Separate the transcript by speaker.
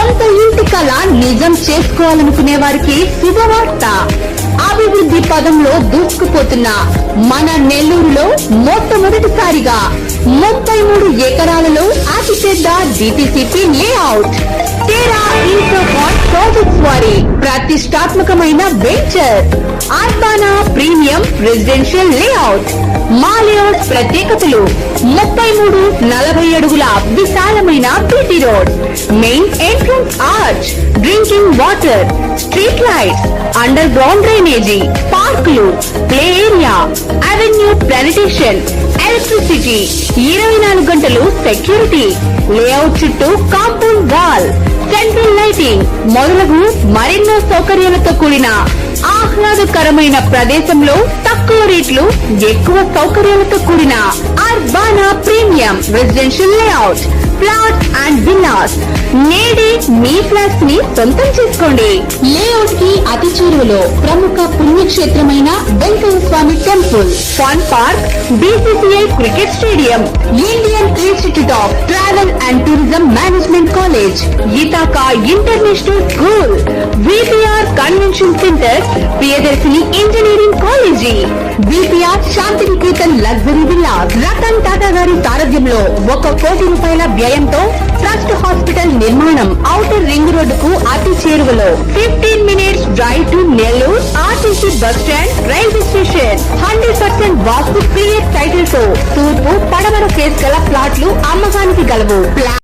Speaker 1: సొంత ఇంటి కళ నిజం చేసుకోవాలనుకునే వారికి శుభవార్త. అభివృద్ధి పదంలో దూసుకుపోతున్న మన నెల్లూరులో మొట్టమొదటిసారిగా 33 ఎకరాలలో అతిపెద్ద డిటిసిపి లేఅవుట్ తేరా ఇన్ఫోకాన్ ప్రాజెక్ట్స్ వారి ప్రతిష్టాత్మకమైన venture Urbana premium residential layout. మా లేఅవుట్ ప్రత్యేకతలు 33-40 అడుగుల విశాలమైన BT road, main entrance arch, drinking water, street lights, underground drainage, పార్కులు, play area, avenue plantation, electricity, 24 గంటలు సెక్యూరిటీ, లేఅవుట్ చుట్టూ కాంపౌండ్ వాల్, సెంట్రల్ లైటింగ్ మొదలగు మరెన్నో సౌకర్యాలతో కూడిన ఆహ్లాదకరమైన ప్రదేశంలో తక్కువ రేట్లు, ఎక్కువ సౌకర్యాలతో కూడిన Urbana premium residential layout flats and villas. నేడే మీ ఫ్లాట్స్ ని సొంతం చేసుకోండి. లేఅవుట్ కి అతి చేరువలో ప్రముఖ పుణ్యక్షేత్రమైన Venkayya Swamy temple, fun park, BCCI cricket stadium, Indian institute of travel and tourism management college, Ithaca international school, VPR convention centre, Priyadarshini engineering college, VPR Shantiniketan luxury villas. Ratan Tata గారి సారథ్యంలో 1 కోటి రూపాయల వ్యయంతో ట్రస్ట్ హాస్పిటల్ నిర్మాణం. ఔటర్ రింగ్ రోడ్డుకు అతి చేరువలో 15 minutes drive to Nellore RTC bus stand, railway station. 100% vastu clear title తో తూర్పు పడమర ఫేస్ గల ప్లాట్లు అమ్మకానికి గలవు.